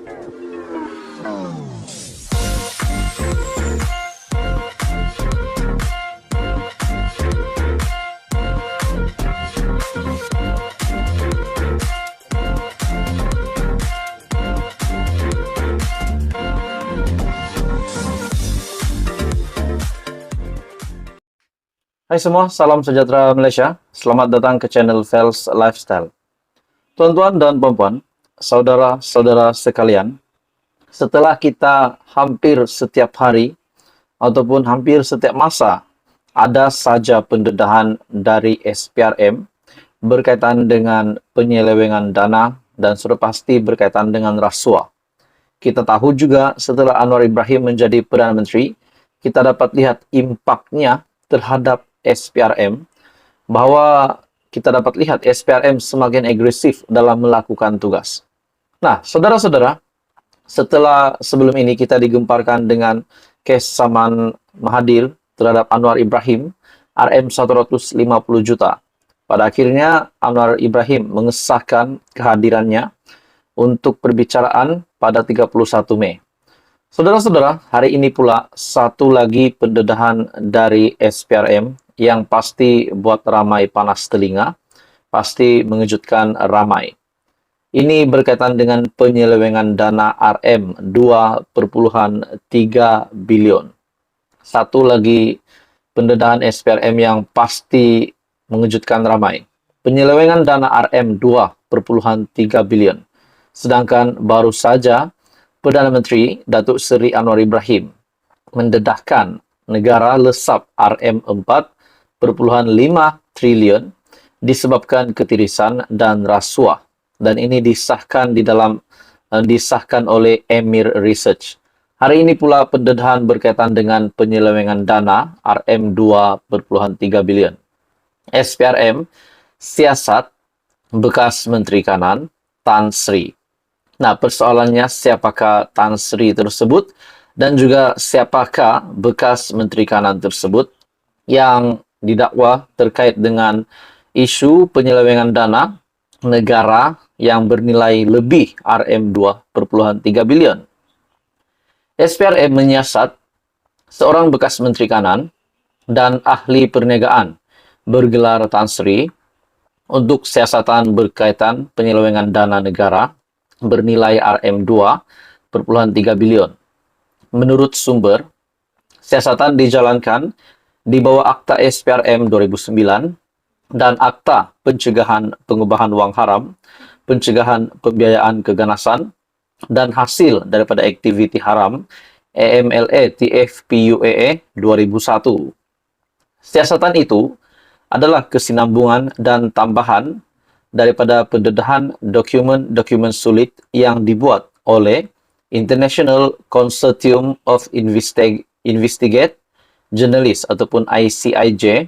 Hai semua, salam sejahtera Malaysia. Selamat datang ke channel Fels Lifestyle. Tuan-tuan dan puan-puan, saudara-saudara sekalian, setelah kita hampir setiap hari ataupun hampir setiap masa ada saja pendedahan dari SPRM berkaitan dengan penyelewengan dana dan sudah pasti berkaitan dengan rasuah. Kita tahu juga setelah Anwar Ibrahim menjadi Perdana Menteri, kita dapat lihat impaknya terhadap SPRM, bahwa kita dapat lihat SPRM semakin agresif dalam melakukan tugas. Nah, saudara-saudara, setelah sebelum ini kita digemparkan dengan kes Saman Mahathir terhadap Anwar Ibrahim, RM 150 juta. Pada akhirnya, Anwar Ibrahim mengesahkan kehadirannya untuk perbicaraan pada 31 Mei. Saudara-saudara, hari ini pula satu lagi pendedahan dari SPRM yang pasti buat ramai panas telinga, pasti mengejutkan ramai. Ini berkaitan dengan penyelewengan dana RM 2,3 bilion. Satu lagi pendedahan SPRM yang pasti mengejutkan ramai. Penyelewengan dana RM 2,3 bilion. Sedangkan baru saja Perdana Menteri Datuk Seri Anwar Ibrahim mendedahkan negara lesap RM 4,5 triliun disebabkan ketirisan dan rasuah, dan ini disahkan oleh Emir Research. Hari ini pula pendedahan berkaitan dengan penyelewengan dana RM 2,3 bilion. SPRM siasat bekas Menteri Kanan Tan Sri. Nah, persoalannya siapakah Tan Sri tersebut dan juga siapakah bekas Menteri Kanan tersebut yang didakwa terkait dengan isu penyelewengan dana negara yang bernilai lebih RM 2,3 bilion. SPRM menyiasat seorang bekas Menteri Kanan dan ahli perniagaan bergelar Tan Sri untuk siasatan berkaitan penyelewengan dana negara bernilai RM 2,3 bilion. Menurut sumber, siasatan dijalankan di bawah Akta SPRM 2009 dan Akta Pencegahan Pengubahan Wang Haram, Pencegahan Pembiayaan Keganasan, dan hasil daripada aktiviti haram AMLA TFPUAA 2001. Siasatan itu adalah kesinambungan dan tambahan daripada pendedahan dokumen-dokumen sulit yang dibuat oleh International Consortium of Investigate Journalists ataupun ICIJ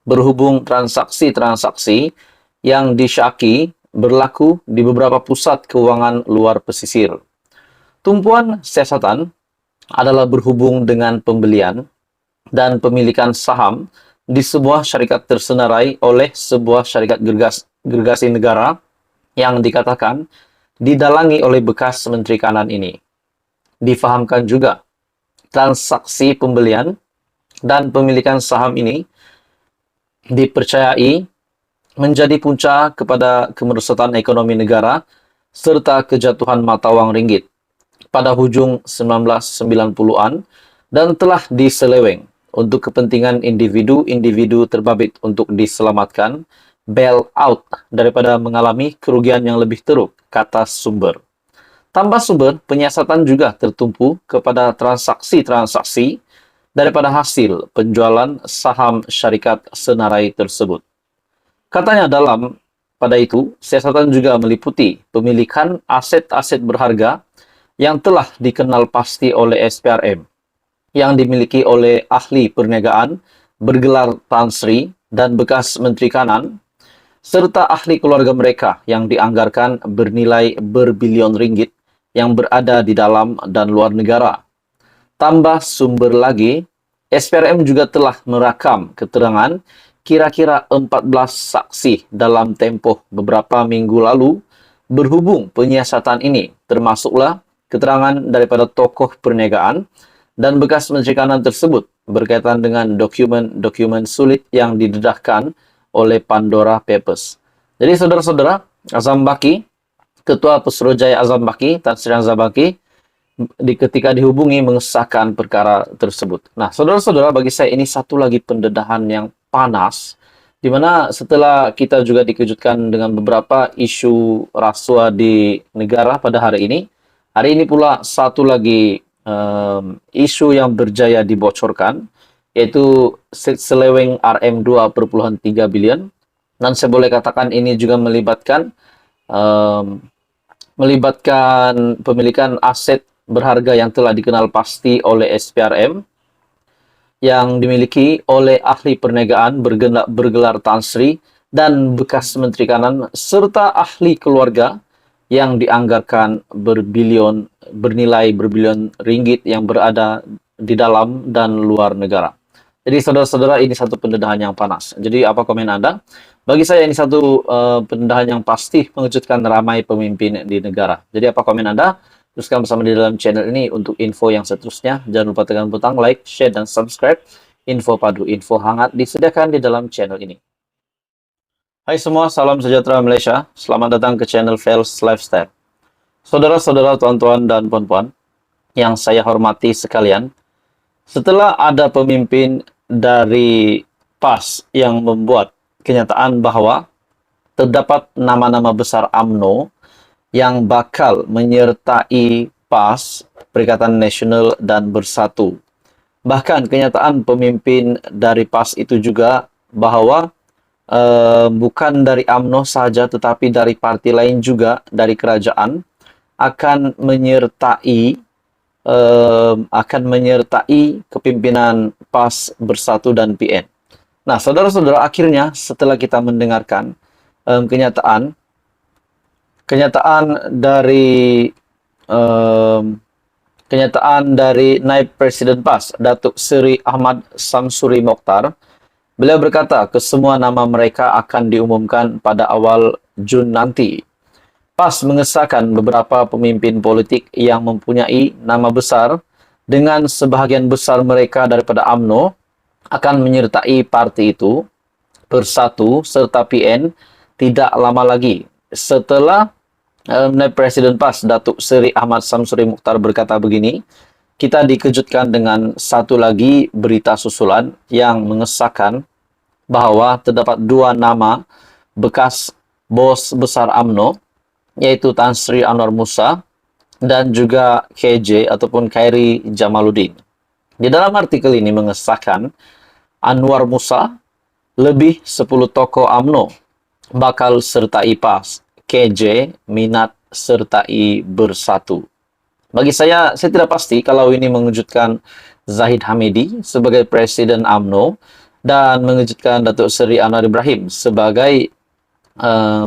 berhubung transaksi-transaksi yang disyaki berlaku di beberapa pusat keuangan luar pesisir. Tumpuan siasatan adalah berhubung dengan pembelian dan pemilikan saham di sebuah syarikat tersenarai oleh sebuah syarikat gergasi negara yang dikatakan didalangi oleh bekas Menteri Kanan ini. Difahamkan juga transaksi pembelian dan pemilikan saham ini dipercayai menjadi punca kepada kemerosotan ekonomi negara serta kejatuhan mata wang ringgit pada hujung 1990-an dan telah diseleweng untuk kepentingan individu-individu terbabit untuk diselamatkan bail-out daripada mengalami kerugian yang lebih teruk, kata sumber. Tambah sumber, penyiasatan juga tertumpu kepada transaksi-transaksi daripada hasil penjualan saham syarikat senarai tersebut. Katanya pada itu, siasatan juga meliputi pemilikan aset-aset berharga yang telah dikenal pasti oleh SPRM, yang dimiliki oleh ahli perniagaan bergelar Tan Sri dan bekas Menteri Kanan, serta ahli keluarga mereka yang dianggarkan bernilai berbilion ringgit yang berada di dalam dan luar negara. Tambah sumber lagi, SPRM juga telah merakam keterangan kira-kira 14 saksi dalam tempoh beberapa minggu lalu berhubung penyiasatan ini termasuklah keterangan daripada tokoh perniagaan dan bekas Menteri Kanan tersebut berkaitan dengan dokumen-dokumen sulit yang didedahkan oleh Pandora Papers. Jadi saudara-saudara, Azam Baki, Ketua Pesuruhjaya Azam Baki, Tan Sri Azam Baki, ketika dihubungi mengesahkan perkara tersebut. Nah, saudara-saudara, bagi saya ini satu lagi pendedahan yang panas, di mana setelah kita juga dikejutkan dengan beberapa isu rasuah di negara pada hari ini pula satu lagi isu yang berjaya dibocorkan, yaitu seleweng RM2,3 bilion, dan saya boleh katakan ini juga melibatkan pemilikan aset berharga yang telah dikenal pasti oleh SPRM yang dimiliki oleh ahli perniagaan bergelar Tan Sri dan bekas Menteri Kanan serta ahli keluarga yang dianggarkan bernilai berbilion ringgit yang berada di dalam dan luar negara. Jadi saudara-saudara, ini satu pendedahan yang panas. Jadi apa komen Anda? Bagi saya ini satu pendedahan yang pasti mengejutkan ramai pemimpin di negara. Jadi apa komen Anda? Teruskan bersama di dalam channel ini untuk info yang seterusnya. Jangan lupa tekan butang like, share, dan subscribe. Info padu, info hangat disediakan di dalam channel ini. Hai semua, salam sejahtera Malaysia. Selamat datang ke channel Fels Lifestyle. Saudara-saudara, tuan-tuan, dan puan-puan yang saya hormati sekalian, setelah ada pemimpin dari PAS yang membuat kenyataan bahwa terdapat nama-nama besar UMNO yang bakal menyertai PAS, Perikatan Nasional dan Bersatu. Bahkan kenyataan pemimpin dari PAS itu juga bahwa bukan dari UMNO saja tetapi dari parti lain juga dari kerajaan akan menyertai kepimpinan PAS, Bersatu dan PN. Nah, saudara-saudara, akhirnya setelah kita mendengarkan kenyataan dari Naib Presiden PAS, Datuk Seri Ahmad Samsuri Mokhtar. Beliau berkata, kesemua nama mereka akan diumumkan pada awal Jun nanti. PAS mengesahkan beberapa pemimpin politik yang mempunyai nama besar dengan sebahagian besar mereka daripada UMNO akan menyertai parti itu, Bersatu serta PN tidak lama lagi. Setelah Naib Presiden PAS, Datuk Seri Ahmad Samsuri Mokhtar berkata begini, kita dikejutkan dengan satu lagi berita susulan yang mengesahkan bahwa terdapat dua nama bekas bos besar UMNO, yaitu Tan Sri Anwar Musa dan juga KJ ataupun Khairi Jamaluddin. Di dalam artikel ini mengesahkan Anwar Musa lebih 10 tokoh UMNO bakal sertai PAS, KJ minat sertai Bersatu. Bagi saya tidak pasti kalau ini mengejutkan Zahid Hamidi sebagai Presiden UMNO dan mengejutkan Datuk Seri Anwar Ibrahim sebagai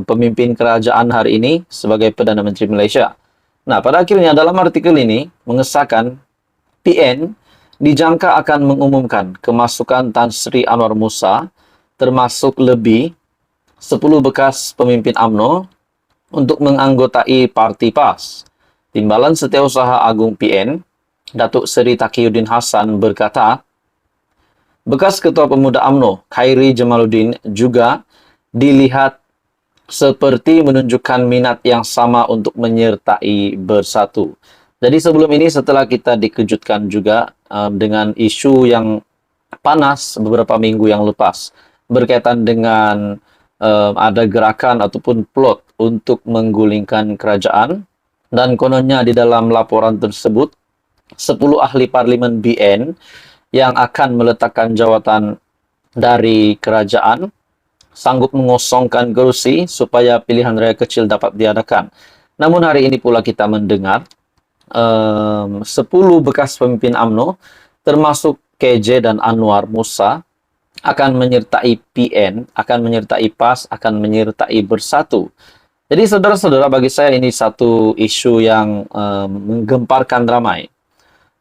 pemimpin kerajaan hari ini sebagai Perdana Menteri Malaysia. Nah, pada akhirnya dalam artikel ini mengesahkan PN dijangka akan mengumumkan kemasukan Tan Sri Anwar Musa termasuk lebih 10 bekas pemimpin UMNO untuk menganggotai parti PAS. Timbalan Setiausaha Agung PN, Datuk Seri Taqiyuddin Hassan berkata, bekas Ketua Pemuda UMNO, Khairi Jamaluddin juga dilihat seperti menunjukkan minat yang sama untuk menyertai Bersatu. Jadi sebelum ini setelah kita dikejutkan juga dengan isu yang panas beberapa minggu yang lepas berkaitan dengan ada gerakan ataupun plot untuk menggulingkan kerajaan, dan kononnya di dalam laporan tersebut 10 ahli parlimen BN yang akan meletakkan jawatan dari kerajaan sanggup mengosongkan kerusi supaya pilihan raya kecil dapat diadakan. Namun hari ini pula kita mendengar 10 bekas pemimpin UMNO termasuk KJ dan Anwar Musa akan menyertai PN, akan menyertai PAS, akan menyertai Bersatu. Jadi saudara-saudara, bagi saya ini satu isu yang menggemparkan ramai.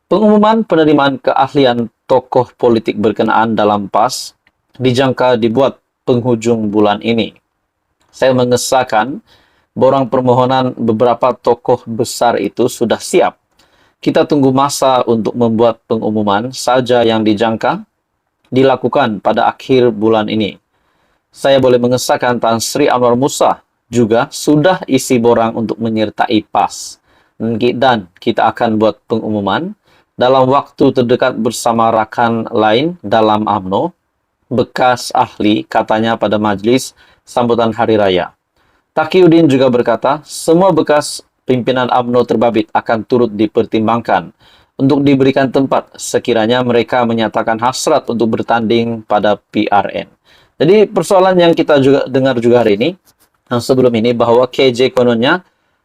Pengumuman penerimaan keahlian tokoh politik berkenaan dalam PAS dijangka dibuat penghujung bulan ini. Saya mengesahkan borang permohonan beberapa tokoh besar itu sudah siap. Kita tunggu masa untuk membuat pengumuman saja yang dijangka dilakukan pada akhir bulan ini. Saya boleh mengesahkan Tan Sri Anwar Musa juga sudah isi borang untuk menyertai PAS. Dan kita akan buat pengumuman dalam waktu terdekat bersama rakan lain dalam AMNO, bekas ahli katanya pada majlis sambutan Hari Raya. Taqiyuddin juga berkata, semua bekas pimpinan AMNO terbabit akan turut dipertimbangkan untuk diberikan tempat sekiranya mereka menyatakan hasrat untuk bertanding pada PRN. Jadi persoalan yang kita juga dengar juga hari ini, sebelum ini, bahwa KJ kononnya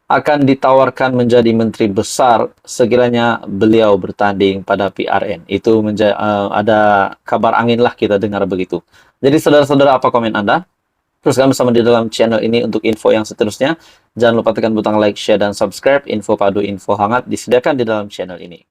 akan ditawarkan menjadi menteri besar sekiranya beliau bertanding pada PRN. Itu ada kabar angin lah kita dengar begitu. Jadi saudara-saudara, apa komen Anda? Teruskan bersama di dalam channel ini untuk info yang seterusnya. Jangan lupa tekan butang like, share, dan subscribe. Info padu, info hangat disediakan di dalam channel ini.